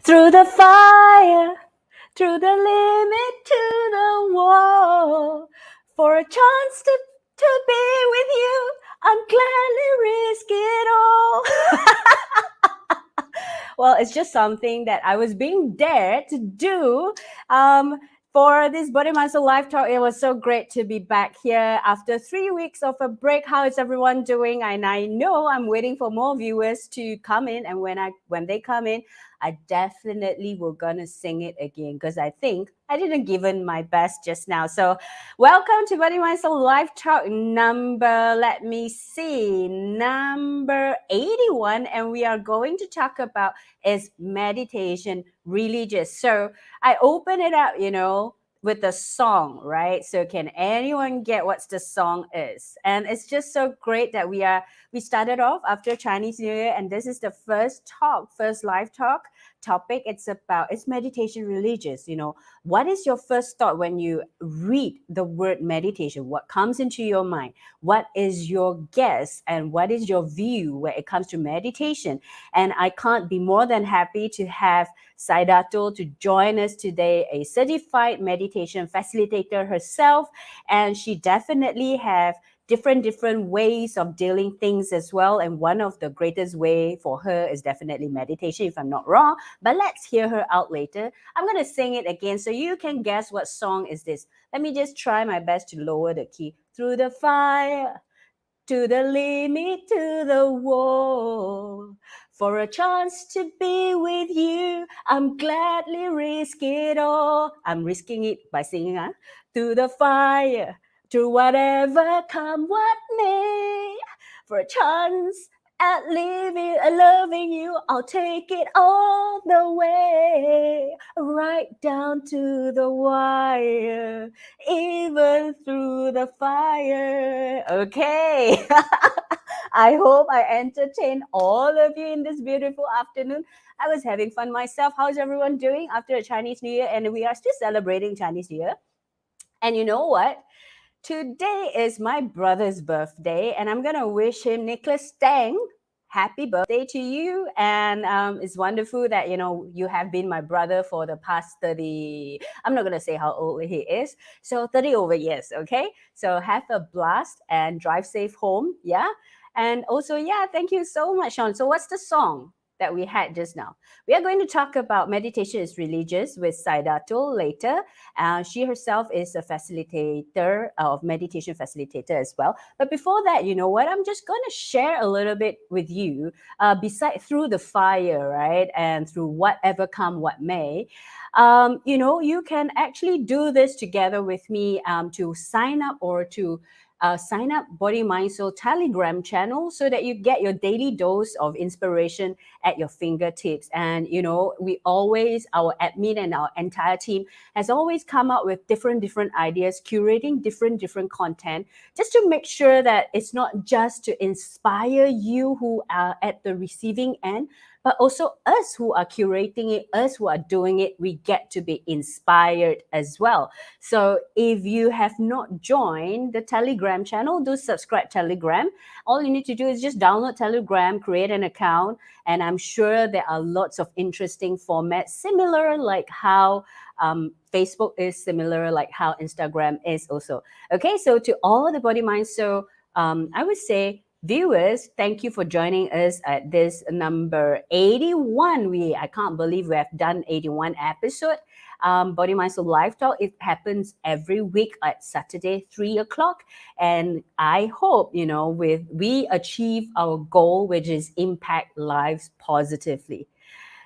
Through the fire, through the limit to the wall, for a chance to be with you, I'm gladly risk it all. Well, it's just something that I was being dared to do. Um, for this Body Mindsoul Live Talk, it was so great to be back here after 3 weeks of a break. How is everyone doing? And I know I'm waiting for more viewers to come in, and when they come in, I definitely will gonna sing it again because I think I didn't give in my best just now. So welcome to Body Mindsoul Live Talk number, let me see, number 81. And we are going to talk about is meditation religious? So I open it up, with a song, right? So can anyone get what the song is? And it's just so great that we started off after Chinese New Year, and this is the first live talk topic. It's meditation religious. What is your first thought when you read the word meditation? What comes into your mind? What is your guess and what is your view when it comes to meditation? And I can't be more than happy to have Saidatul to join us today, a certified meditation facilitator herself. And she definitely have different ways of dealing things as well. And one of the greatest way for her is definitely meditation, if I'm not wrong. But let's hear her out later. I'm going to sing it again so you can guess what song is this. Let me just try my best to lower the key. Through the fire, to the limit, to the wall. For a chance to be with you, I'm gladly risk it all. I'm risking it by singing, through the fire, through whatever come what may. For a chance at loving you, I'll take it all the way, right down to the wire, even through the fire. Okay. I hope I entertained all of you in this beautiful afternoon. I was having fun myself. How's everyone doing after a Chinese New Year? And we are still celebrating Chinese New Year. And you know what? Today is my brother's birthday, and I'm going to wish him, Nicholas Tang, happy birthday to you. And it's wonderful that, you have been my brother for the past 30, I'm not going to say how old he is. So 30 over years, okay? So have a blast and drive safe home, yeah? And also, yeah, thank you so much, Sean. So what's the song that we had just now? We are going to talk about meditation is religious with Saidatul later. She herself is a facilitator of meditation facilitator as well. But before that, you know what? I'm just going to share a little bit with you. Through the fire, right, and through whatever come what may. You can actually do this together with me to sign up or to sign up Body Mind Soul Telegram channel so that you get your daily dose of inspiration at your fingertips. And our admin and our entire team has always come up with different ideas, curating different content, just to make sure that it's not just to inspire you who are at the receiving end, but also us who are curating it, us who are doing it, we get to be inspired as well. So if you have not joined the Telegram channel, do subscribe Telegram. All you need to do is just download Telegram, create an account, and I'm sure there are lots of interesting formats, similar like how Facebook is, similar like how Instagram is also. Okay, so to all the Body Mind Soul, I would say, viewers, thank you for joining us at this number 81. I can't believe we have done 81 episode. Body Mindsoul Live Talk. It happens every week at Saturday, 3 o'clock. And I hope, we achieve our goal, which is impact lives positively.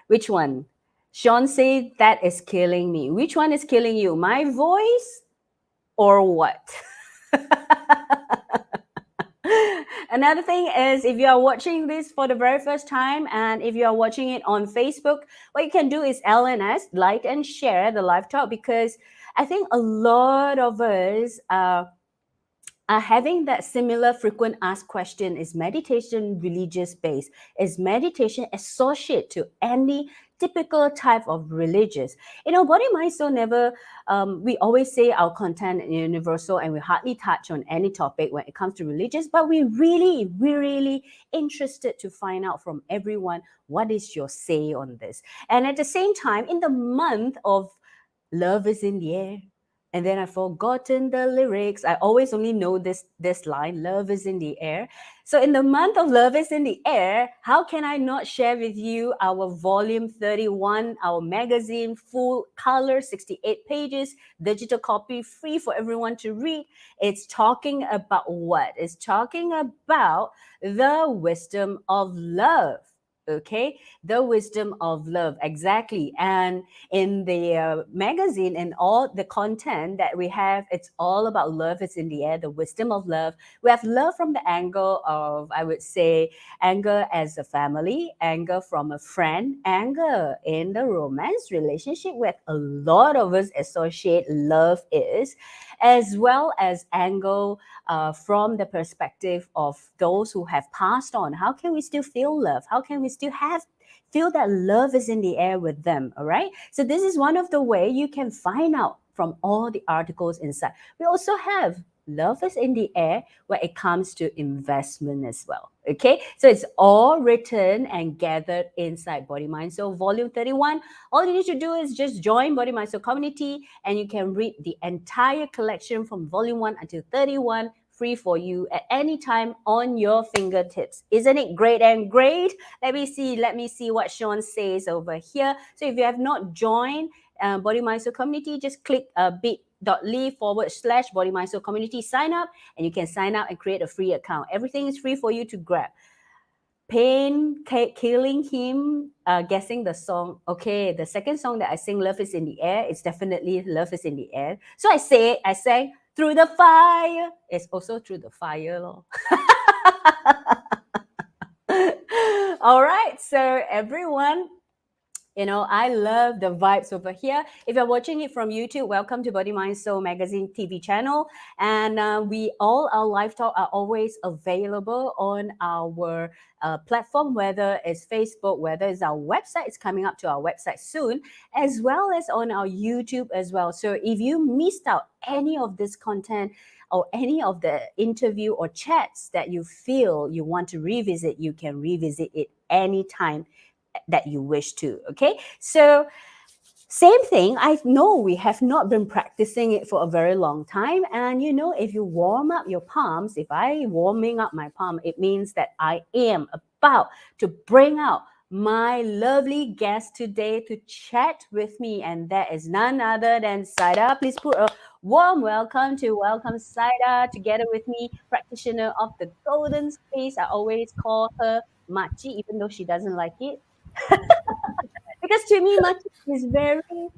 Which one? Sean said that is killing me. Which one is killing you? My voice or what? Another thing is, if you are watching this for the very first time and if you are watching it on Facebook, what you can do is LNS, like and share the live talk, because I think a lot of us are having that similar frequent asked question: is meditation religious based? Is meditation associated to any typical type of religious. Body, mind, soul never, we always say our content is universal and we hardly touch on any topic when it comes to religious, but we're really interested to find out from everyone what is your say on this. And at the same time, in the month of love is in the air, and then I've forgotten the lyrics. I always only know this line, love is in the air. So in the month of love is in the air, how can I not share with you our volume 31, our magazine, full color, 68 pages, digital copy, free for everyone to read. It's talking about what? It's talking about the wisdom of love. Okay, the wisdom of love, exactly. And in the magazine and all the content that we have, it's all about love is in the air, the wisdom of love. We have love from the angle of, I would say, anger as a family, anger from a friend, anger in the romance relationship, where a lot of us associate love is, as well as anger from the perspective of those who have passed on. How can we still feel love? How can we still feel that love is in the air with them? All right, so this is one of the way you can find out from all the articles inside. We also have love is in the air when it comes to investment as well. Okay, so it's all written and gathered inside Body Mind Soul volume 31. All you need to do is just join Body Mind Soul community and you can read the entire collection from volume 1 until 31 free for you at any time on your fingertips. Isn't it great and great? Let me see what Sean says over here. So if you have not joined Body Mind Soul community, just click bit.ly/Body Mind Soul community, sign up, and you can sign up and create a free account. Everything is free for you to grab. Pain killing him, guessing the song. Okay, the second song that I sing, Love is in the Air, it's definitely Love is in the Air. So I sang through the fire. It's also through the fire, lor. All right, so everyone, I love the vibes over here. If you're watching it from YouTube, welcome to Body Mind Soul Magazine TV channel. And all our live talk are always available on our platform, whether it's Facebook, whether it's our website. It's coming up to our website soon, as well as on our YouTube as well. So if you missed out any of this content or any of the interview or chats that you feel you want to revisit, you can revisit it anytime that you wish to. Okay, so same thing. I know we have not been practicing it for a very long time, and if you warm up your palms, if I warming up my palm, it means that I am about to bring out my lovely guest today to chat with me, and that is none other than Saida. Please put a warm welcome Saida together with me, practitioner of the golden space. I always call her Machi, even though she doesn't like it. Because to me, Machi is very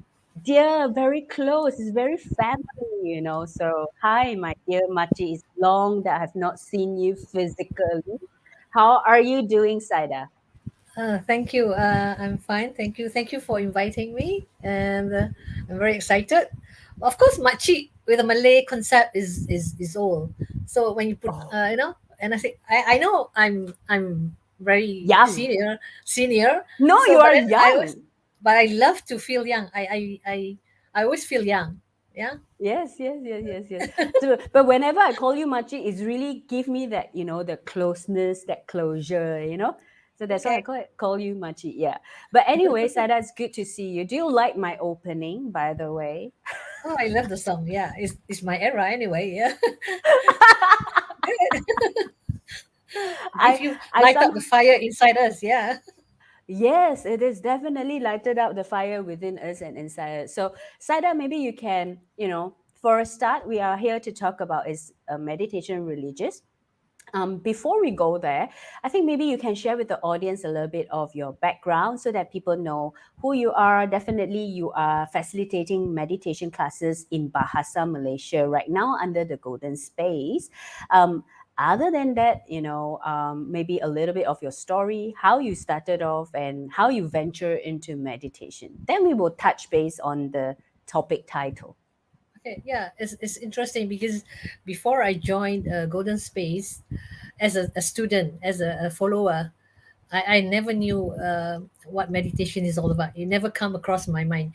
dear, very close, it's very family. So, hi, my dear Machi. It's long that I have not seen you physically. How are you doing, Saida? Thank you. I'm fine. Thank you. Thank you for inviting me, and I'm very excited. Of course, makcik with a Malay concept is all. So when you put, Oh, and I say I know I'm very young. senior. No, So, you but are then young. but I love to feel young. I always feel young. Yeah. Yes, yes, yes, yes, yes. So, but whenever I call you Machi, it's really give me that, the closeness, that closure. So that's why I Okay. call you Machi. Yeah. But anyway, Sada, it's good to see you. Do you like my opening, by the way? Oh, I love the song. Yeah, it's my era anyway. Yeah. If I you I light up some the fire inside us, yeah. Yes, it is definitely lighted up the fire within us and inside us. So, Sada, maybe you can, for a start, we are here to talk about is meditation religious. Before we go there, I think maybe you can share with the audience a little bit of your background so that people know who you are. Definitely, you are facilitating meditation classes in Bahasa, Malaysia right now under the Golden Space. Um, other than that, maybe a little bit of your story, how you started off, and how you venture into meditation. Then we will touch base on the topic title. Okay, yeah, it's interesting because before I joined Golden Space as a student, as a follower, I never knew what meditation is all about. It never come across my mind.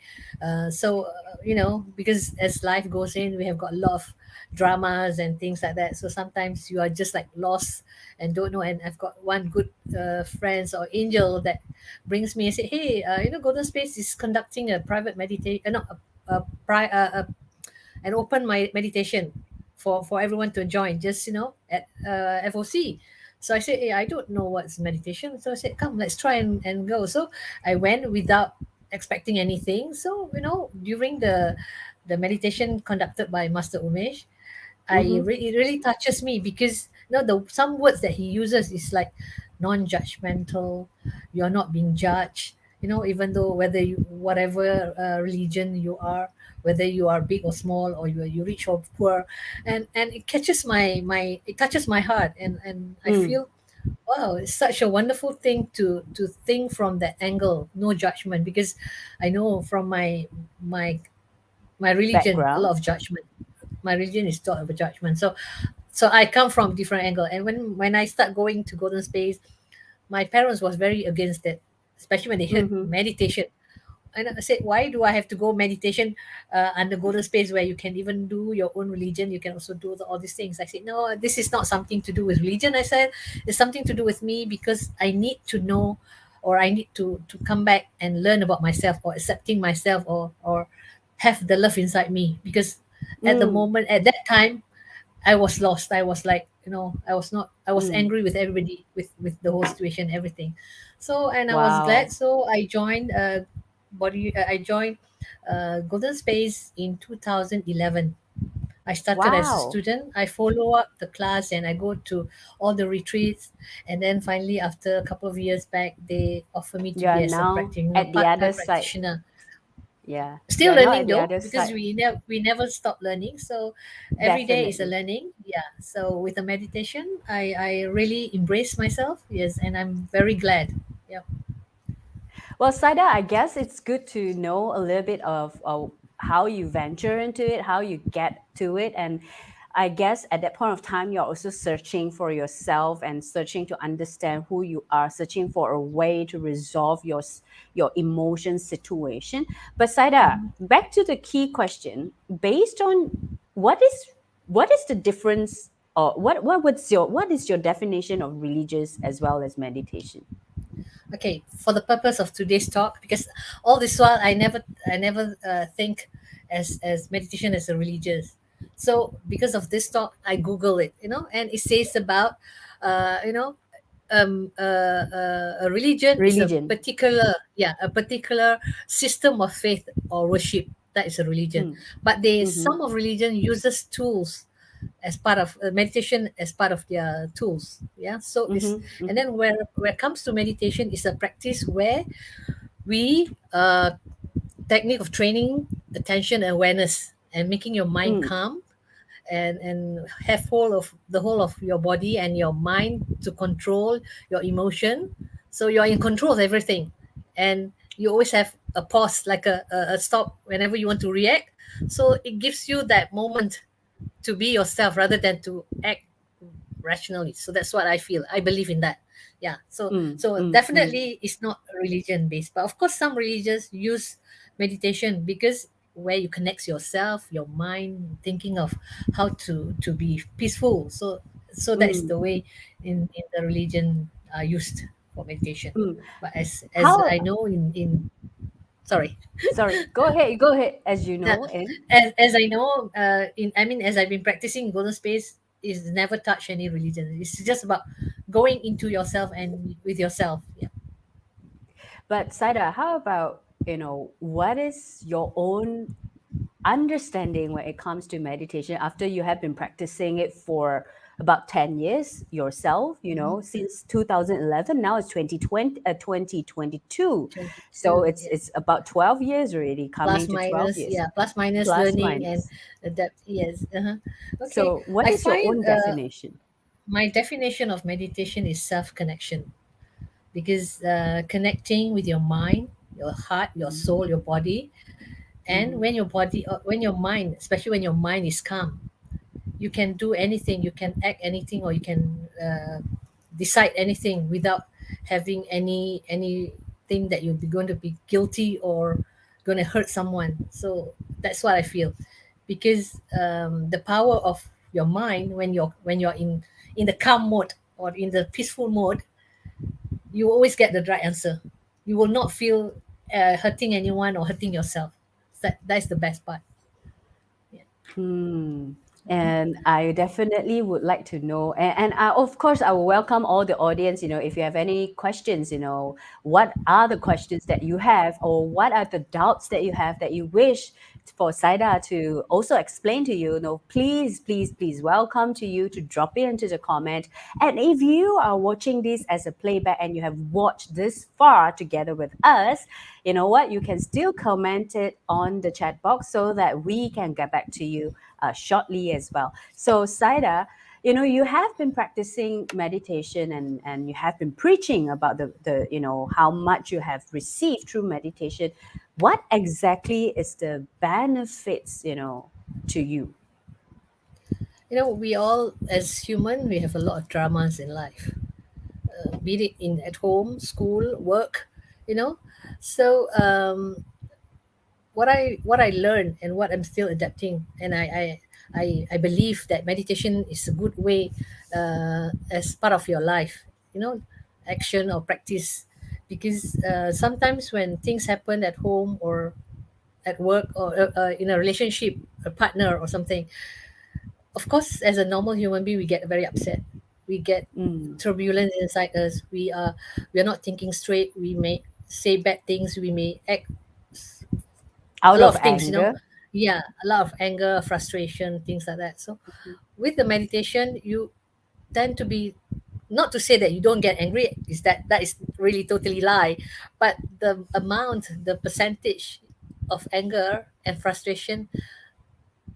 Because as life goes in, we have got a lot of dramas and things like that. So sometimes you are just like lost and don't know. And I've got one good friends or angel that brings me and say, hey, Golden Space is conducting a private meditation, not an open meditation for everyone to join, just at FOC. So I said, hey, I don't know what's meditation. So I said, come, let's try and go. So I went without expecting anything. So during the meditation conducted by Master Umesh, Mm-hmm. it really touches me, because the some words that he uses is like non-judgmental. You're not being judged, even though whether you whatever religion you are, whether you are big or small, or you rich or poor. And it touches my heart, and I Mm. feel, wow, it's such a wonderful thing to think from that angle, no judgment. Because I know from my my religion, a lot Background. of judgment. My religion is taught of a judgment. So I come from different angle. And when I start going to Golden Space, my parents was very against it, especially when they heard Mm-hmm. meditation. And I said, why do I have to go meditation under Golden Space, where you can even do your own religion? You can also do all these things. I said, no, this is not something to do with religion. I said, it's something to do with me, because I need to know, or I need to come back and learn about myself, or accepting myself, or have the love inside me. Because Mm. at that time, I was lost. I was like, I was Mm. angry with everybody, with the whole situation, everything. So, and I was glad. Wow. So I joined I joined Golden Space in 2011. I started as a Wow. student. I follow up the class, and I go to all the retreats. And then finally, after a couple of years back, they offer me to You be are as a now practitioner, at the other part-time side. practitioner. Yeah. You Still are now at learning the though, other because side. we never stop learning. So every day is a Definitely. learning. Yeah. So with the meditation, I really embrace myself. Yes, and I'm very glad. Yeah. Well, Saida, I guess it's good to know a little bit of how you venture into it, how you get to it. And I guess at that point of time, you're also searching for yourself and searching to understand who you are, searching for a way to resolve your emotion situation. But Saida, back to the key question, based on what is what is the difference, or what is your definition of religious as well as meditation? Okay. For the purpose of today's talk, because all this while I never think as meditation as a religious. So because of this talk, I Google it, and it says about, uh, you know, a religion is Religion. a particular system of faith or worship. That is a religion. Mm. But Mm-hmm. some of religion uses tools as part of meditation, as part of their tools. Yeah. So it's, Mm-hmm. and Mm-hmm. then where it comes to meditation, is a practice where we technique of training attention and awareness, and making your mind Mm. calm, and have whole of your body and your mind to control your emotion. So you're in control of everything, and you always have a pause, like a stop whenever you want to react. So it gives you that moment to be yourself, rather than to act rationally. So that's what I feel. I believe in that. Yeah. So Mm, so mm, mm, definitely it's not religion based, but of course some religions use meditation, because where you connect yourself, your mind, thinking of how to be peaceful. So that is mm, the way in the religion are used for meditation. mm. But as How? I know, in sorry. Sorry. Go ahead. Go ahead. As you Yeah, know, and as I know, as I've been practicing Golden Space, is never touch any religion. It's just about going into yourself and with yourself. Yeah. but Saida, how about what is your own understanding when it comes to meditation after you have been practicing it for about 10 years yourself, since 2011, now it's 2020, 2022. So 22. it's Yeah. it's about 12 years already, coming Plus to 12 minus. years Yeah. Plus minus plus learning and minus. adapt. Yes. Okay. So what I is your find own definition? my definition of meditation is self connection, because connecting with your mind, your heart, your Mm-hmm. soul, your body, and Mm-hmm. when your mind, especially when your mind is calm, you can do anything, you can act anything, or you can decide anything without having anything that you're going to be guilty or going to hurt someone. So that's what I feel, because the power of your mind when you're in the calm mode or in the peaceful mode, you always get the right answer. You will not feel hurting anyone or hurting yourself. That's the best part. Yeah. Hmm. And I definitely would like to know, and of course, I will welcome all the audience. If you have any questions, what are the questions that you have, or what are the doubts that you have that you wish for Saida to also explain to you, please, please, please, welcome to you to drop it into the comment. And if you are watching this as a playback and you have watched this far together with us, you know what? You can still comment it on the chat box so that we can get back to you shortly as well. So, Saida, you have been practicing meditation, and you have been preaching about the how much you have received through meditation. What exactly is the benefits, to you? We all as human, we have a lot of dramas in life, be it in at home, school, work, you know. So what I learned and what I'm still adapting, and I believe that meditation is a good way as part of your life, action or practice, because sometimes when things happen at home or at work or in a relationship, a partner or something, of course, as a normal human being, we get very upset. We get Mm. turbulence inside us. We are not thinking straight. We may say bad things. We may act a Out lot of of things. anger. Yeah, a lot of anger, frustration, things like that. So with the meditation, you tend to be, not to say that you don't get angry, is that is really totally lie, but the percentage of anger and frustration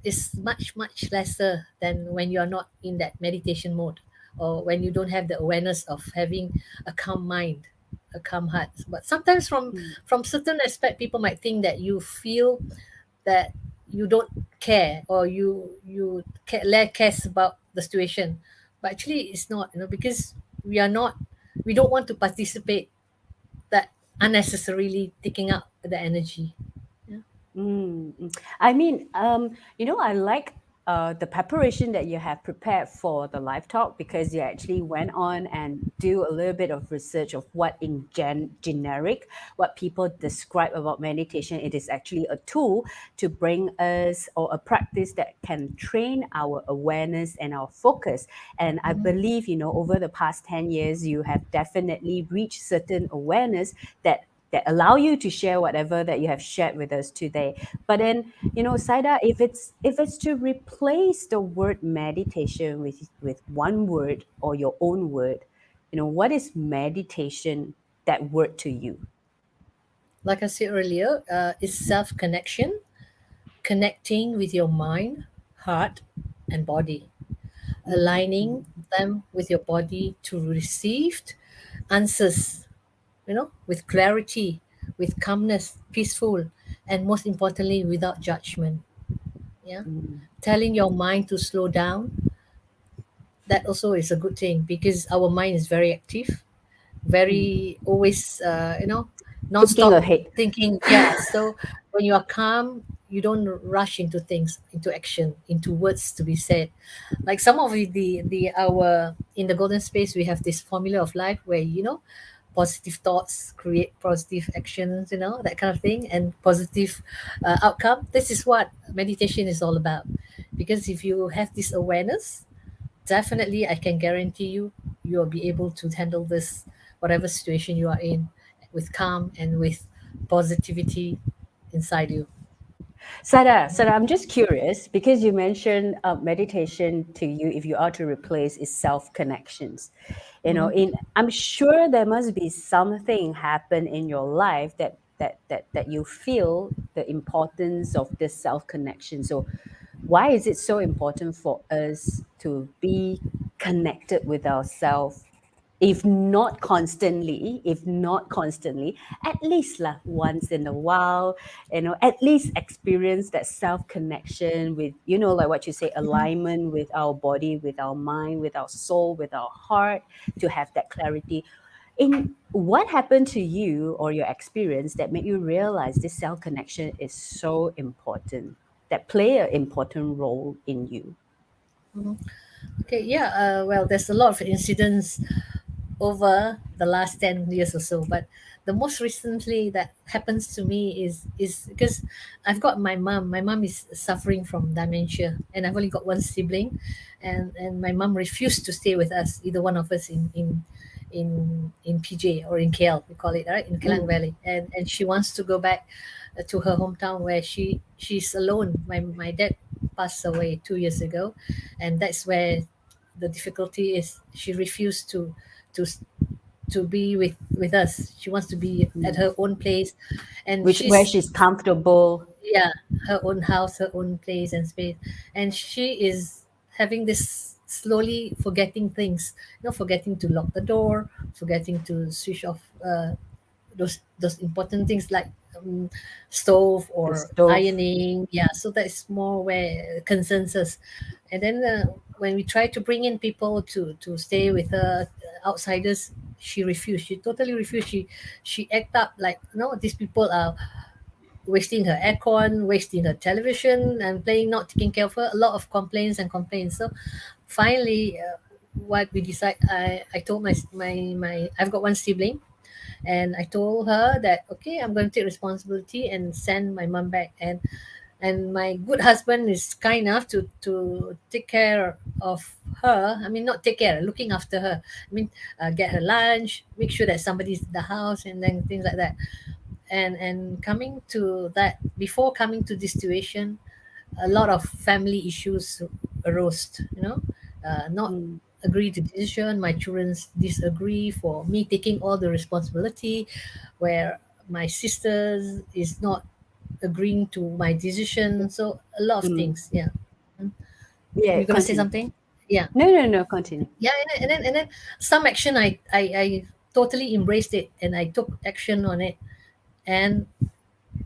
is much much lesser than when you are not in that meditation mode, or when you don't have the awareness of having a calm mind, a calm heart. But sometimes Mm. from certain aspect, people might think that you feel that you don't care, or lack cares about the situation, but actually it's not, because we don't want to participate that unnecessarily taking up the energy. Yeah. Mm, I mean, I like the preparation that you have prepared for the live talk, because you actually went on and do a little bit of research of what in generic, what people describe about meditation. It is actually a tool to bring us, or a practice that can train our awareness and our focus. And I believe, over the past 10 years, you have definitely reached certain awareness that allow you to share whatever that you have shared with us today. But then, Saida, if it's to replace the word meditation with one word, or your own word, what is meditation, that word to you? Like I said earlier, it's self connection, connecting with your mind, heart, and body, Mm, aligning them with your body to receive answers, with clarity, with calmness, peaceful, and most importantly, without judgment. Yeah. mm, Telling your mind to slow down, that also is a good thing, because our mind is very active, mm. very always, Thinking non-stop ahead. thinking. Yeah. So when you are calm, you don't rush into things, into action, into words to be said. Like some of the our in the golden space, we have this formula of life where, positive thoughts create positive actions, that kind of thing, and positive outcome. This is what meditation is all about, because if you have this awareness, definitely I can guarantee you, you'll be able to handle this, whatever situation you are in, with calm and with positivity inside you. Sada, I'm just curious, because you mentioned meditation to you, if you are to replace, is self connections. I'm sure there must be something happen in your life that you feel the importance of this self connection. So, why is it so important for us to be connected with ourselves, if not constantly, at least lah, once in a while, at least experience that self connection with, like what you say, alignment with our body, with our mind, with our soul, with our heart, to have that clarity. In what happened to you or your experience that made you realize this cell connection is so important, that play an important role in you? Mhm. Okay, yeah. Well, there's a lot of incidents over the last 10 years or so, but the most recently that happens to me is because I've got my mom is suffering from dementia, and I've only got one sibling, and my mom refused to stay with us, either one of us, in PJ or in KL, we call it, right, in Kelang Mm, Valley, and she wants to go back to her hometown where she's alone. My dad passed away 2 years ago, and that's where the difficulty is. She refused to to be with us. She wants to be at mm. her own place, and Which where she's, she's comfortable. yeah, her own house, her own place and space, and she is having this slowly forgetting things, forgetting to lock the door, forgetting to switch off those important things like um, stove The or stove. ironing. Yeah, so that's more where concerns us. And then when we try to bring in people to stay with her, outsiders, she refused. She totally refused. She act up like, these people are wasting her aircon, wasting her television, and playing, not taking care of her. A lot of complaints and complaints. So finally, what we decide, I told my I've got one sibling, and I told her that, okay, I'm going to take responsibility and send my mom back. And my good husband is kind enough to take care of her. I mean, not take care, looking after her. I mean, get her lunch, make sure that somebody's in the house, and then things like that. And coming to that, before coming to this situation, a lot of family issues arose. Not Mm, agree to decision. My children disagree for me taking all the responsibility, where my sisters is not agreeing to my decision. So a lot of mm. things. Yeah. Yeah, You're gonna say continue. something? Yeah. No, no, no, continue. Yeah. And then some action, I totally embraced it, and I took action on it. And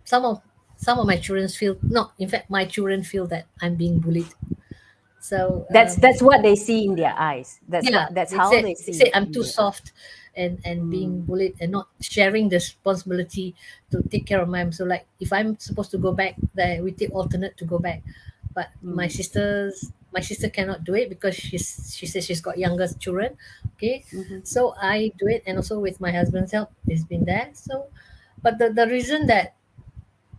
some of some of my children feel, no, in fact, my children feel that I'm being bullied. So That's what they see in their eyes. yeah, That's they how said they they see say it I'm in too their eyes. soft, and being Mm, bullied, and not sharing the responsibility to take care of mom. So like, if I'm supposed to go back there, we take alternate to go back. But mm, my sister cannot do it because she says she's got younger children. Okay, mhm, so I do it, and also with my husband's help, he's been there. So, but the reason that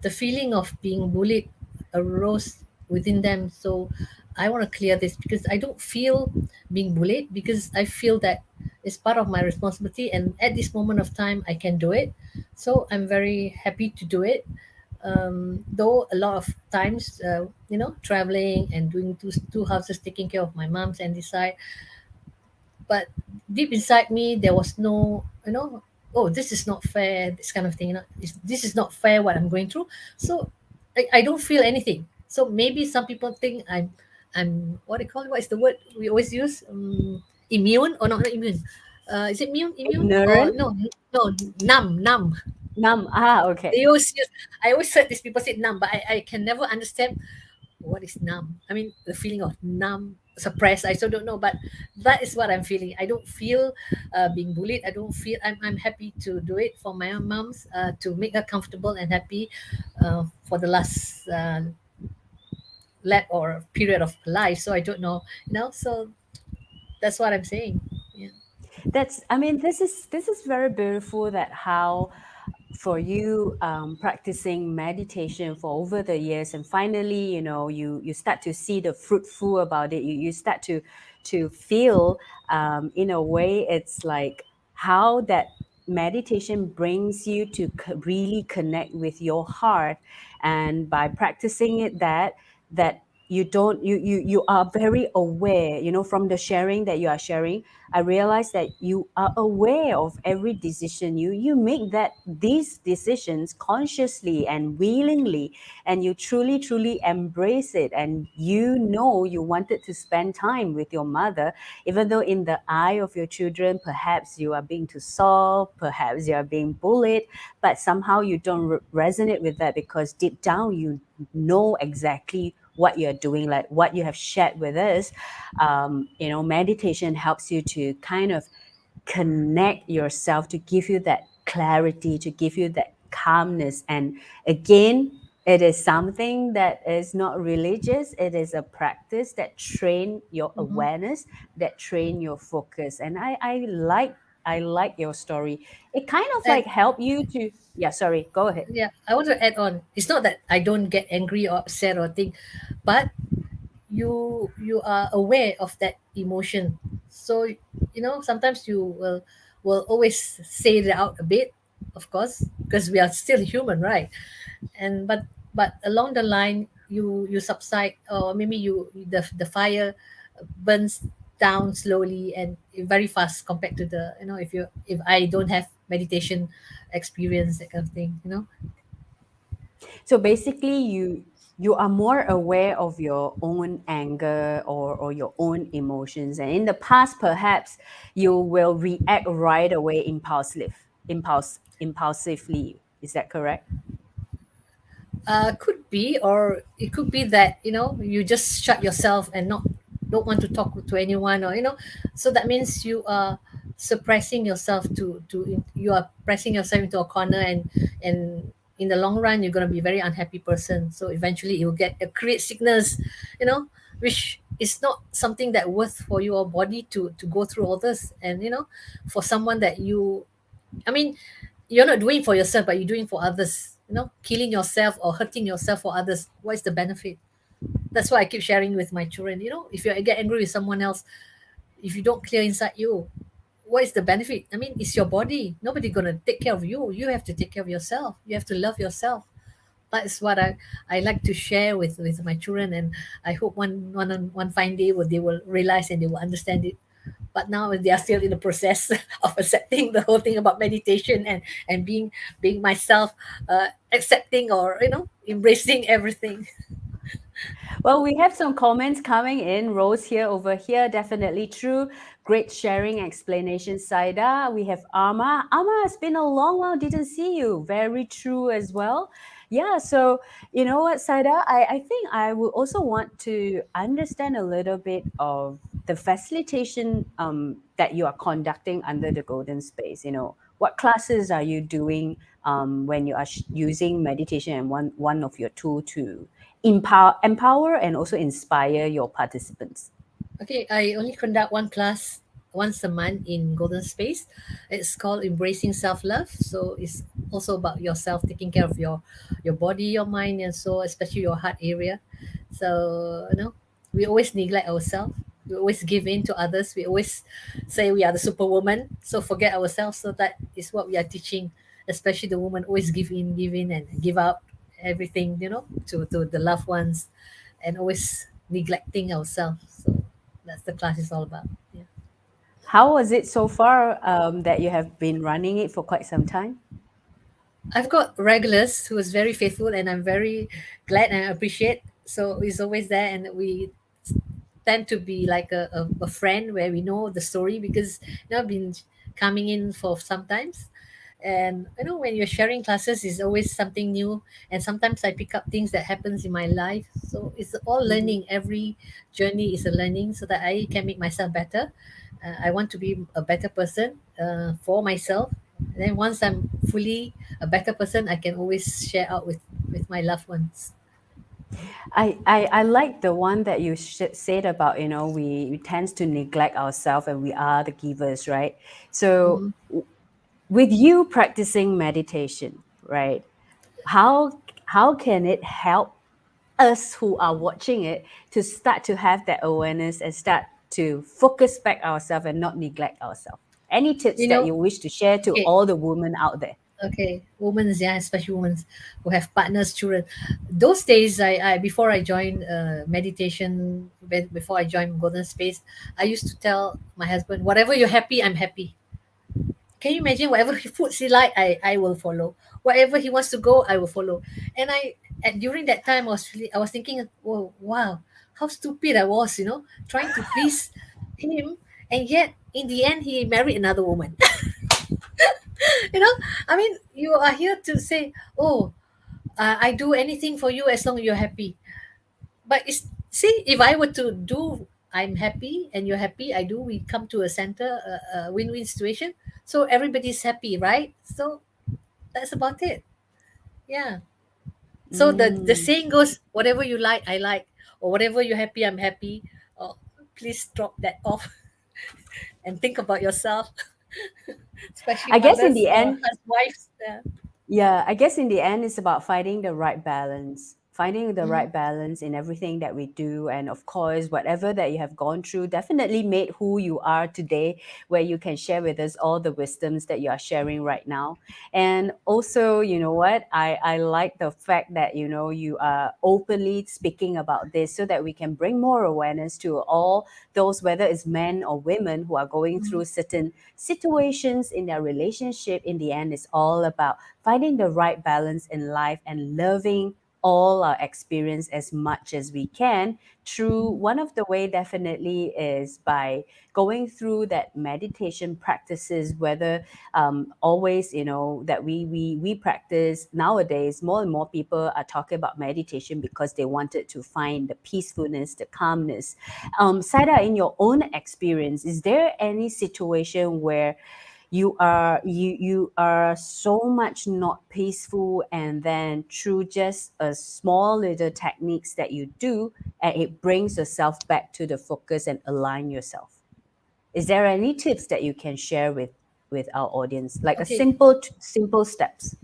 the feeling of being bullied arose within them. So I want to clear this, because I don't feel being bullied, because I feel that it's part of my responsibility, and at this moment of time I can do it. So I'm very happy to do it. Though a lot of times, traveling and doing two houses, taking care of my mom's and this side, but deep inside me there was no, oh, this is not fair, this kind of thing, this is not fair what I'm going through. So I don't feel anything. So maybe some people think I'm what they call it, what is the word we always use, immune, or not immune, is it immune, or ignorant, no, no, numb. numb. Ah, okay. They always use, I always heard these people say numb, but I can never understand what is numb. I mean, the feeling of numb, suppressed, I still don't know, but that is what I'm feeling. I don't feel being bullied. I don't feel, I'm happy to do it for my own moms, to make her comfortable and happy, for the last lap or period of life. So I don't know, so that's what I'm saying. Yeah. That's, I mean, this is very beautiful, that how for you, practicing meditation for over the years, and finally, you start to see the fruitful about it. You start to feel, in a way, it's like how that meditation brings you to really connect with your heart. And by practicing it, that you don't you are very aware, from the sharing that you are sharing. I realize that you are aware of every decision you make, that these decisions consciously and willingly, and you truly truly embrace it, and you wanted to spend time with your mother, even though in the eye of your children perhaps you are being too soft, perhaps you are being bullied, but somehow you don't resonate with that, because deep down you know exactly what you're doing, like what you have shared with us. Meditation helps you to kind of connect yourself, to give you that clarity, to give you that calmness. And again, it is something that is not religious. It is a practice that train your Mm-hmm. awareness, that train your focus. And I like your story. It kind of And like help you to, yeah, sorry, go ahead. yeah, I want to add on. It's not that I don't get angry or upset or think, but you are aware of that emotion. So sometimes you will always say it out a bit, of course, because we are still human, right? And but along the line you subside, or maybe the fire burns down slowly and very fast compared to the if I don't have meditation experience, that kind of thing. So basically, you are more aware of your own anger, or your own emotions. And in the past, perhaps you will react right away, impulsively. Is that correct? Could be, or it could be that you just shut yourself and not don't want to talk to anyone, or so that means you are suppressing yourself to you are pressing yourself into a corner, and in the long run you're going to be a very unhappy person. So eventually you'll create sickness, which is not something that worth for your body to go through all this. And for someone that I mean, you're not doing for yourself, but you're doing for others. Killing yourself or hurting yourself for others. What is the benefit? That's why I keep sharing with my children. If you get angry with someone else, if you don't clear inside you, what is the benefit? I mean, it's your body. Nobody gonna take care of you. You have to take care of yourself. You have to love yourself. That's what I like to share with my children, and I hope one fine day they will realize and they will understand it. But now they are still in the process of accepting the whole thing about meditation and being myself, accepting, or embracing everything. Well, we have some comments coming in. Rose here, over here, definitely true. Great sharing explanation, Saida. We have Ama. Ama, it's been a long while, didn't see you. Very true as well. Yeah, so you know what, Saida? I think I would also want to understand a little bit of the facilitation that you are conducting under the Golden Space. What classes are you doing when you are using meditation and one of your tool to empower and also inspire your participants? Okay, I only conduct one class once a month in Golden Space. It's called Embracing Self Love. So it's also about yourself, taking care of your body, your mind, and soul, especially your heart area. So we always neglect ourselves. We always give in to others. We always say we are the superwoman. So forget ourselves. So that is what we are teaching, especially the woman always give in, and give up everything, to the loved ones, and always neglecting ourselves. So that's the class is all about. Yeah. How was it so far, that you have been running it for quite some time? I've got regulars who is very faithful, and I'm very glad and appreciate. So he's always there, and we tend to be like a friend where we know the story, because I've been coming in for sometimes. And when you're sharing classes is always something new, and sometimes I pick up things that happens in my life. So it's all Mhm. learning. Every journey is a learning, so that I can make myself better. I want to be a better person, for myself. And then once I'm fully a better person, I can always share out with my loved ones. I like the one that you said about, we tend to neglect ourselves and we are the givers, right? So Mm-hmm. with you practicing meditation, right? How can it help us who are watching it to start to have that awareness and start to focus back ourselves and not neglect ourselves? Any tips You that know, you wish to share to okay, all the women out there? okay, women, yeah, especially women who have partners, children. Those days, I before I joined meditation, before I joined Golden Space, I used to tell my husband, whatever you're happy, I'm happy. Can you imagine? Whatever he puts he like, I will follow. Wherever he wants to go, I will follow. And during that time, I was thinking, oh wow, how stupid I was, trying to please him, and yet in the end, he married another woman. you know I mean, you are here to say, oh, I do anything for you as long as you're happy. But it's see, if I were to do I'm happy and you're happy, I do, we come to a center, a win-win situation. So everybody's happy, right? So that's about it. Yeah. So the Mm. saying goes, whatever you like, I like, or whatever you're happy, I'm happy. Oh, please drop that off and think about yourself, especially I guess in the mothers or end, wives. Yeah. yeah, I guess in the end, it's about finding the right balance, finding the Mm-hmm. right balance in everything that we do. And of course, whatever that you have gone through definitely made who you are today, where you can share with us all the wisdoms that you are sharing right now. And also, you know what? I like the fact that, you are openly speaking about this so that we can bring more awareness to all those, whether it's men or women, who are going Mm-hmm. through certain situations in their relationship. In the end, it's all about finding the right balance in life and loving all our experience as much as we can. Through one of the way definitely is by going through that meditation practices, whether always, that we practice nowadays. More and more people are talking about meditation because they wanted to find the peacefulness, the calmness. Saida, in your own experience, is there any situation where you are so much not peaceful, and then through just a small little techniques that you do, and it brings yourself back to the focus and align yourself? Is there any tips that you can share with our audience, like a Okay. simple steps?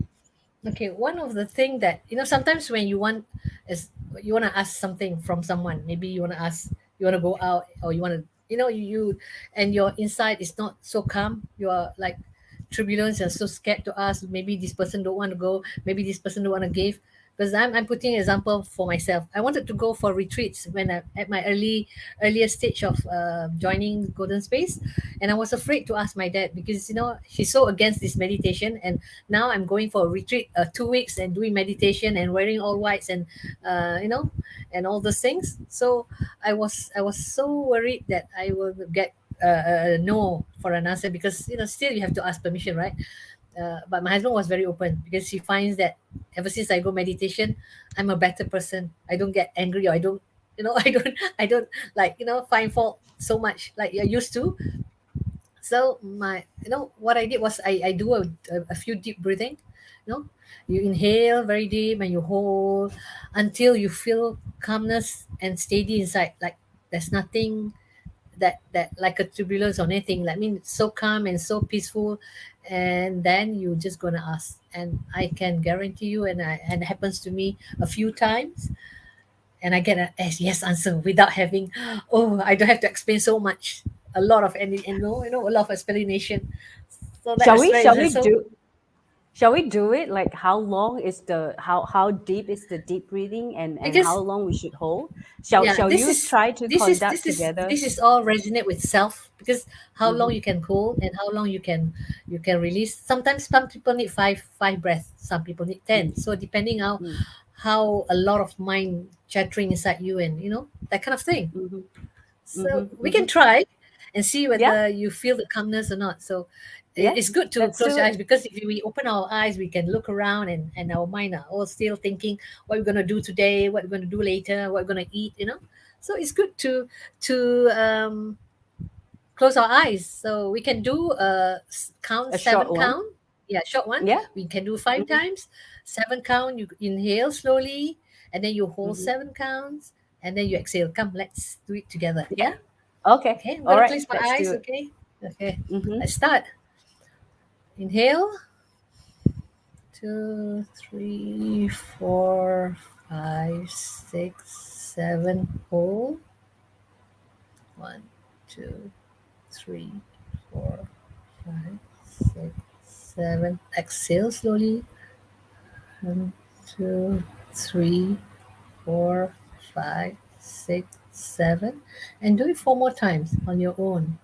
Okay, one of the thing that, sometimes when you want is, you want to ask something from someone. Maybe you want to ask, you want to go out, or you want to, and your inside is not so calm. You are like turbulence and so scared to ask. Maybe this person don't want to go, maybe this person don't want to give. Because I'm putting an example for myself. I wanted to go for retreats when I, at my earlier stage of joining Golden Space, and I was afraid to ask my dad because he's so against this meditation. And now I'm going for a retreat, 2 weeks, and doing meditation and wearing all whites, and uh, you know and all those things. So I was so worried that I will get a no for an answer, because still you have to ask permission, right? But my husband was very open, because he finds that ever since I go meditation, I'm a better person. I don't get angry, or I don't I don't like find fault so much like I used to. So what I did was I do a few deep breathing. you know you inhale very deep and you hold until you feel calmness and steady inside, like there's nothing that like a turbulence or anything. Like, I mean, so calm and so peaceful. And then you just gonna ask, and I can guarantee you, and it happens to me a few times, and I get a yes answer without having, oh, I don't have to explain so much, a lot of any, a lot of explanation. So Shall that's we very shall we so. do Shall we do it? Like, how long is how deep is the deep breathing, and how Because long we should hold? Shall yeah, shall this you is try to this is conduct this is together? this is all resonate with self, because how long Mm-hmm, you can hold and how long you can release. Sometimes some people need five breaths, some people need 10. So depending how a lot of mind chattering inside you, and that kind of thing. mm-hmm, So mm-hmm, we can mm-hmm. try and see Yeah, whether you feel the calmness or not. So yeah. it's good to Let's close do your it. eyes, because if we open our eyes, we can look around, and our mind are all still thinking what we're gonna do today, what we're gonna do later, what we're gonna eat. So it's good to close our eyes. So we can do count A short seven one. count. Yeah, short one. Yeah. We can do five Mm-hmm, times. Seven count. You inhale slowly, and then you hold mm-hmm. 7 counts, and then you exhale. Come, let's do it together. Yeah. Yeah. Okay. Okay, I'm All gonna right. close my Let's do eyes. it. Okay. Okay. Mm-hmm. Let's start. Inhale. 2, 3, 4, 5, 6, 7. Hold. 1, 2, 3, 4, 5, 6, 7. Exhale slowly. 1, 2, 3, 4, 5, 6, 7. And do it 4 more times on your own.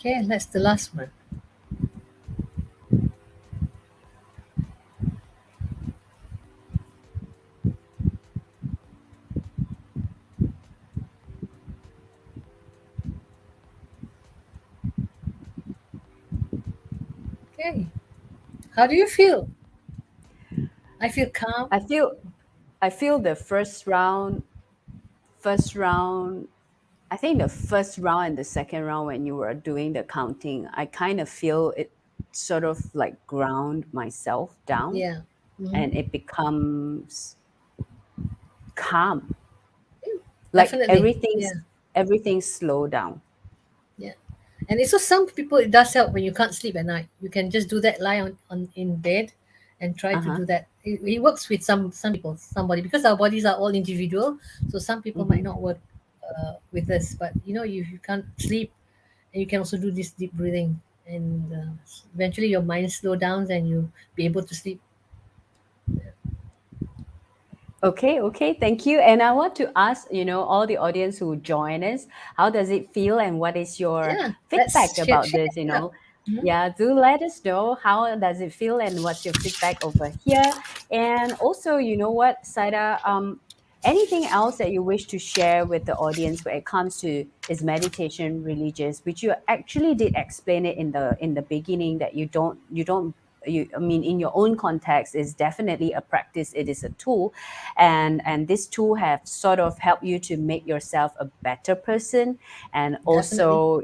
Okay, that's the last one. Okay. How do you feel? I feel calm. I feel I feel the first round, I think the first round and the second round when you were doing the counting, I kind of feel it sort of like ground myself down Yeah. and Hmm. it becomes calm. Like Definitely. Yeah. everything's slow down. Yeah. And it's so some people it does help when you can't sleep at night. You can just do that, lie on in bed and try to Uh-huh. do that. It works with some people, somebody, because our bodies are all individual. So some people might Hmm. not work with us, but you can't sleep, and you can also do this deep breathing, and eventually your mind slow down and you be able to sleep. Okay, okay, thank you. And I want to ask, all the audience who join us, how does it feel and what is your Yeah, feedback let's share, about share this, it up. Mhm. Yeah, do let us know how does it feel and what's your feedback over here. And also, you know what, Saida, anything else that you wish to share with the audience when it comes to is meditation religious, which you actually did explain it in the beginning that I mean, in your own context, is definitely a practice. It is a tool, and this tool have sort of helped you to make yourself a better person, and Definitely. also,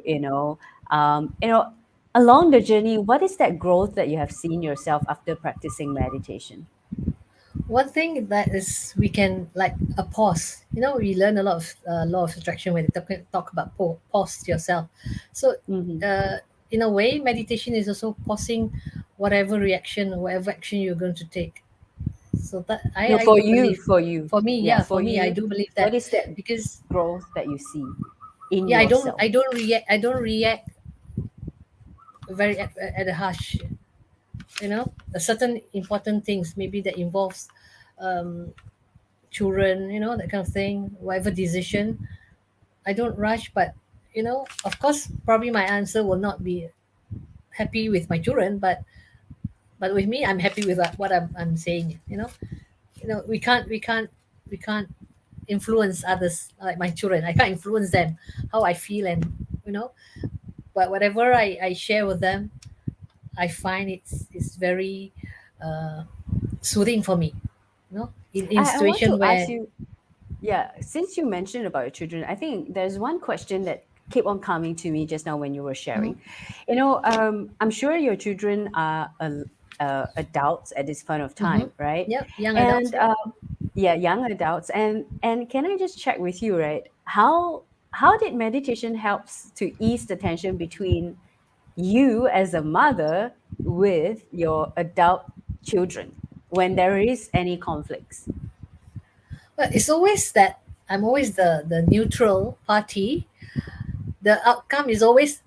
along the journey, what is that growth that you have seen yourself after practicing meditation? One thing that is we can like a pause. We learn a lot of law of attraction when they talk about pause yourself. So, Hmm. uh, in a way, meditation is also pausing whatever reaction, whatever action you're going to take. So that No, I for do you, believe. for you, For me, yeah, yeah, for for me, I you, do believe what that, is that because growth that you see in yeah, yourself? I don't react. I don't react very at a harsh. Certain important things maybe that involves um, children, that kind of thing, whatever decision. I don't rush, but of course, probably my answer will not be happy with my children, but with me, I'm happy with what I'm saying. We can't influence others like my children. I can't influence them how I feel, and you know, but whatever I share with them, I find it's very uh, soothing for me. In I want to situation ask where. you, yeah, since you mentioned about your children, I think there's one question that kept on coming to me just now when you were Mhm, sharing. I'm sure your children are adults at this point of mhm. time, right? Yep, young adults. And Yep. yeah, young adults. And can I just check with you, right? How did meditation helps to ease the tension between you as a mother with your adult children when there is any conflicts? But it's always that I'm always the neutral party. The outcome is always,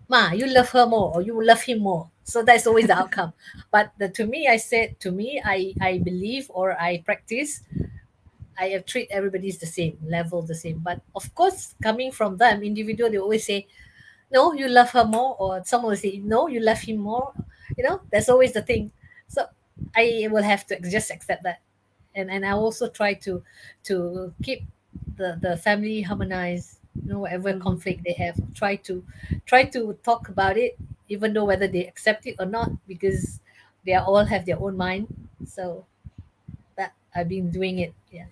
ma, you love her more or you love him more. So that's always the outcome. But to me, I said, to me, I believe or I practice, I have treat everybody's the same level, the same. But of course, coming from them, individual, they always say, no, you love her more, or someone will say, no, you love him more. That's always the thing. So I will have to just accept that, and I also try to keep the family harmonized. Whatever Mhm. conflict they have, try to talk about it, even though whether they accept it or not, because they are all have their own mind. So that I've been doing it. Yeah.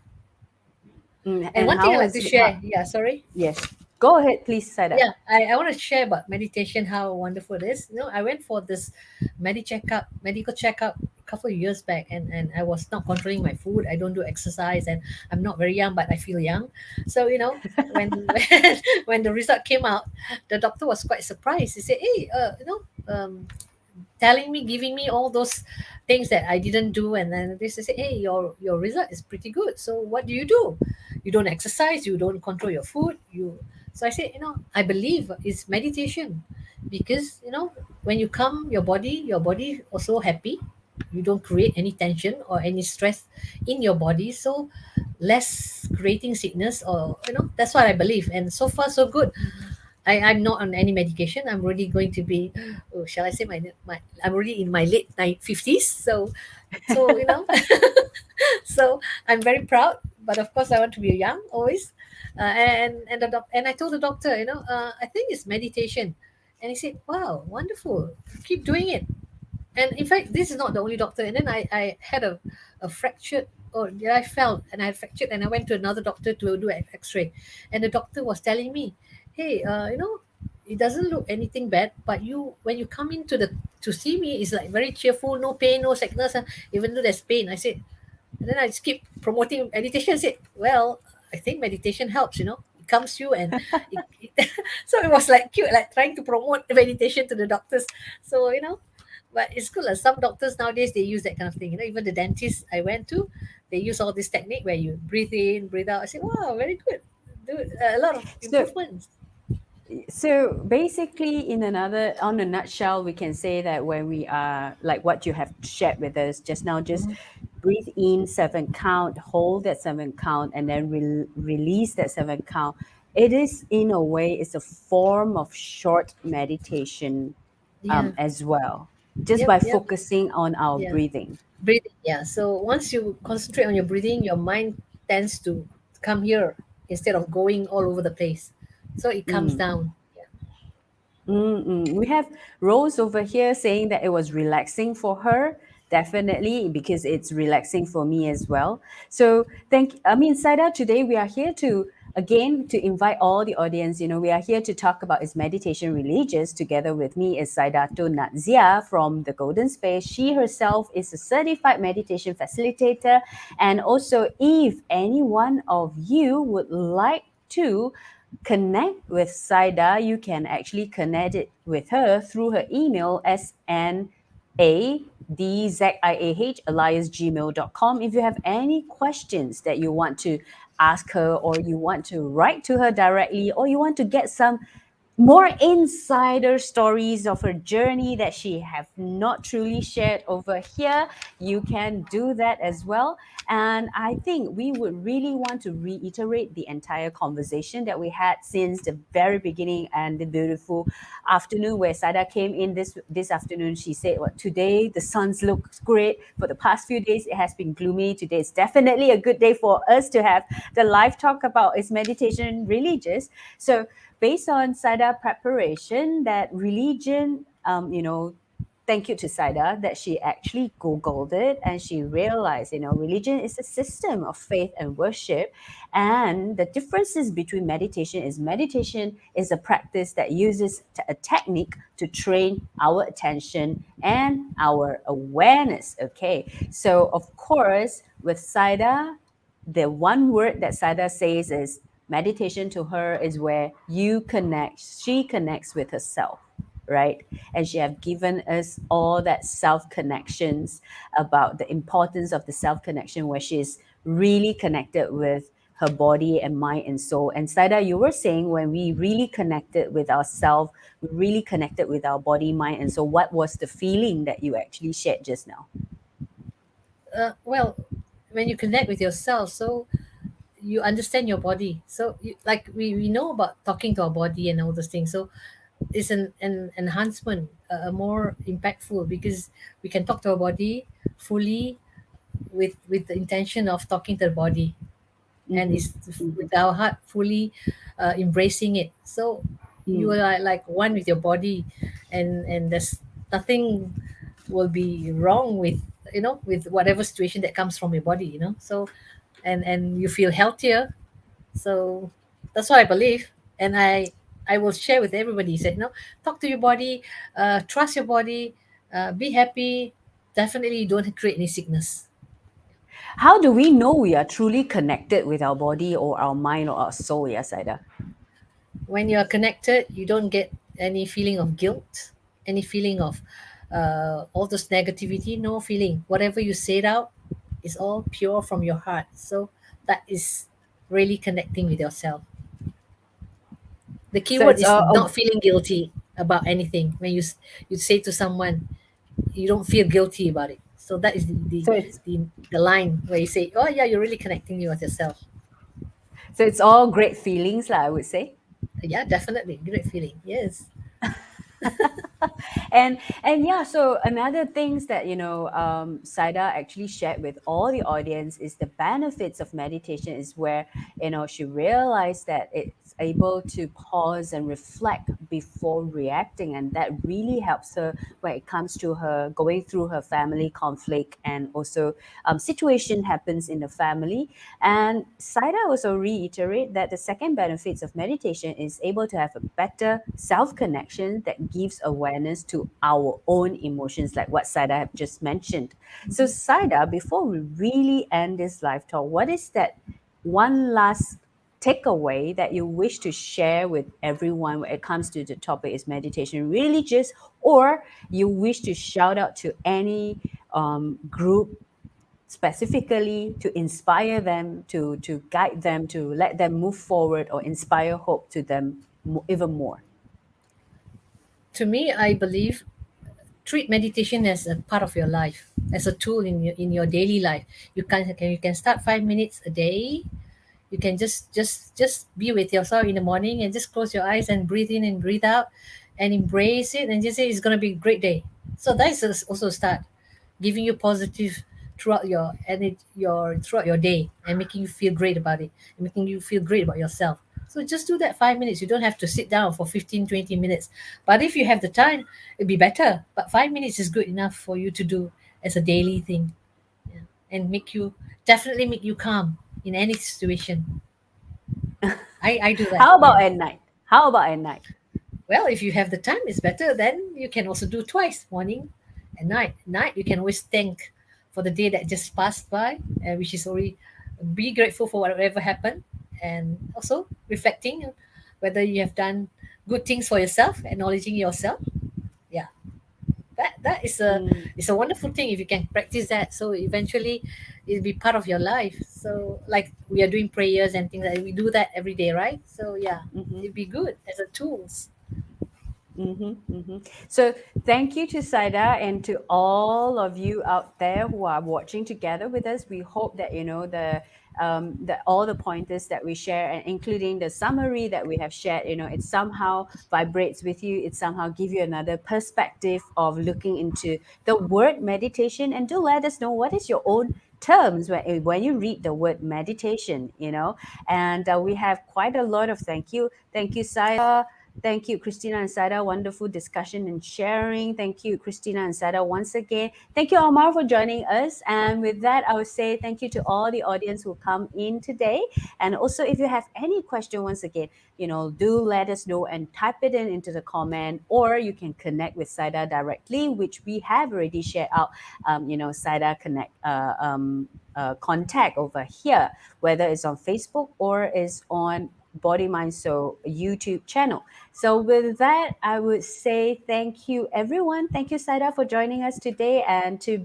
And And one thing I how like to is it? How, share. Yeah. Sorry. yes, go ahead, please, Sada. Yeah, I want to share about meditation, how wonderful it is. I went for this medical checkup a couple of years back, and I was not controlling my food. I don't do exercise, and I'm not very young, but I feel young. So when when the result came out, the doctor was quite surprised. He said, "Hey, telling me, giving me all those things that I didn't do, and then they say, "Hey, your result is pretty good. So what do? You don't exercise, you don't control your food, you." So I said, I believe it's meditation, because when you calm your body also happy. You don't create any tension or any stress in your body, so less creating sickness, or that's what I believe, and so far so good. I'm not on any medication. I'm really going to be, oh, shall I say my I'm already in my late 50s. So so I'm very proud. But of course, I want to be young always. And I told the doctor, I think it's meditation, and he said, "Wow, wonderful! Keep doing it." And in fact, this is not the only doctor. And then I had a fractured, or I fell and I had fractured, and I went to another doctor to do an X-ray, and the doctor was telling me, "Hey, it doesn't look anything bad, but when you come into the to see me, it's like very cheerful, no pain, no sickness, even though there's pain." I said, and then I just keep promoting meditation. I said, "Well, I think meditation helps. It calms you, and so it was like cute, like trying to promote meditation to the doctors. So but it's good. Like some doctors nowadays, they use that kind of thing. Even the dentist I went to, they use all this technique where you breathe in, breathe out. I said, wow, very good. Do a lot of So improvements. So basically, on a nutshell, we can say that when we are like what you have shared with us just now, just Mhm. breathe in 7 count, hold that 7 count, and then release that 7 count. It is in a way, it's a form of short meditation Yeah. as well, just Yep. by Yep. focusing on our Yeah. breathing. Breathing. Yeah. So once you concentrate on your breathing, your mind tends to come here instead of going all over the place. So it comes Mm. down. Yeah. Mm-mm. We have Rose over here saying that it was relaxing for her, definitely, because it's relaxing for me as well. So Saida, today we are here to again to invite all the audience. We are here to talk about is meditation religious. Together with me is Saidatul Nadziah from the Golden Space. She herself is a certified meditation facilitator, and also if any one of you would like to connect with Saida, you can actually connect it with her through her email snadzaiah@gmail.com. If you have any questions that you want to ask her, or you want to write to her directly, or you want to get some more insider stories of her journey that she have not truly shared over here, you can do that as well. And I think we would really want to reiterate the entire conversation that we had since the very beginning, and the beautiful afternoon where Sada came in this afternoon. She said, "What today? The suns looks great. For the past few days, it has been gloomy. Today is definitely a good day for us to have the live talk about is meditation religious." So based on Saida preparation, that religion, thank you to Saida that she actually Googled it and she realized, religion is a system of faith and worship. And the differences between meditation is a practice that uses a technique to train our attention and our awareness. Okay. So, of course, with Saida, the one word that Sada says is meditation to her is where she connects with herself, right? And she have given us all that self connections about the importance of the self connection, where she's really connected with her body and mind and soul. And Saida, you were saying when we really connected with ourselves, we really connected with our body, mind, and soul. What was the feeling that you actually shared just now? Well, when you connect with yourself, so you understand your body. So like we know about talking to our body and all those things. So it's an enhancement, a more impactful, because we can talk to our body fully with the intention of talking to the body, and Mm-hmm. it's Mm-hmm. with our heart fully embracing it. So you Mm. are like one with your body, and there's nothing will be wrong with whatever situation that comes from your body. So and you feel healthier. So that's what I believe, and I will share with everybody. Said, talk to your body, trust your body, be happy. Definitely, don't create any sickness. How do we know we are truly connected with our body or our mind or our soul, Yasaida? When you are connected, you don't get any feeling of guilt, any feeling of all this negativity. No feeling. Whatever you say it out is all pure from your heart. So that is really connecting with yourself. The key So word it's is not feeling guilty about anything. When you say to someone, you don't feel guilty about it. So that is so it's the line where you say, oh yeah, you're really connecting with yourself. so it's all great feelings, lah, I would say. Yeah, definitely. Great feeling. Yes. And yeah, so another things that Saida actually shared with all the audience is the benefits of meditation is where she realized that it's able to pause and reflect before reacting, and that really helps her when it comes to her going through her family conflict, and also situation happens in the family. And Saida also reiterate that the second benefits of meditation is able to have a better self-connection that gives awareness to our own emotions, like what Saida have just mentioned. So Saida, before we really end this live talk, what is that one last takeaway that you wish to share with everyone when it comes to the topic is meditation religious, or you wish to shout out to any group specifically to inspire them, to guide them, to let them move forward, or inspire hope to them even more? To me, I believe treat meditation as a part of your life, as a tool in your daily life. You can start 5 minutes a day. You can just be with yourself in the morning and just close your eyes and breathe in and breathe out and embrace it and just say it's going to be a great day. So that is also a start, giving you positive throughout your day and making you feel great about it and making you feel great about yourself. So just do that 5 minutes. You don't have to sit down for 15-20 minutes, but if you have the time, it'd be better. But 5 minutes is good enough for you to do as a daily thing. Yeah. And definitely make you calm in any situation. I do that. How about Yes. at night? How about at night? Well, if you have the time, it's better. Then you can also do twice, morning and night. Night, you can always thank for the day that just passed by, which is already be grateful for whatever happened, and also reflecting whether you have done good things for yourself, acknowledging yourself. Yeah, that Mm, is a wonderful thing if you can practice that. So eventually, it'll be part of your life. So like we are doing prayers and things like we do that every day, right? So yeah, mhm. it'd be good as a tools. So thank you to Saida and to all of you out there who are watching together with us. We hope that the all the pointers that we share, and including the summary that we have shared, it somehow vibrates with you. It somehow give you another perspective of looking into the word meditation. And do let us know what is your own terms when you read the word meditation. And we have quite a lot of thank you, Saida. Thank you, Christina and Sada. Wonderful discussion and sharing. Thank you, Christina and Sada, once again. Thank you, Omar, for joining us. And with that, I would say thank you to all the audience who come in today. And also, if you have any question, once again, do let us know and type it in into the comment, or you can connect with Sada directly, which we have already shared out. Sada connect contact over here, whether it's on Facebook or is on Body Mind Soul YouTube channel. So with that, I would say thank you, everyone. Thank you, Saida, for joining us today, and to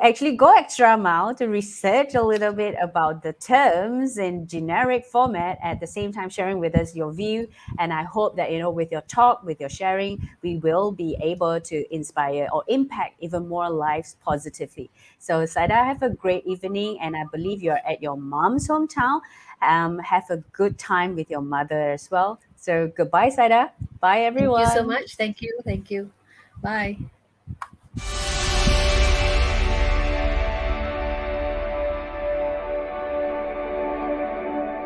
actually go extra mile to research a little bit about the terms in generic format, at the same time sharing with us your view. And I hope that, with your talk, with your sharing, we will be able to inspire or impact even more lives positively. So Saida, have a great evening, and I believe you're at your mom's hometown. Have a good time with your mother as well. So goodbye, Saida. Bye, Thank you so everyone. much. Thank you. Thank you. Bye.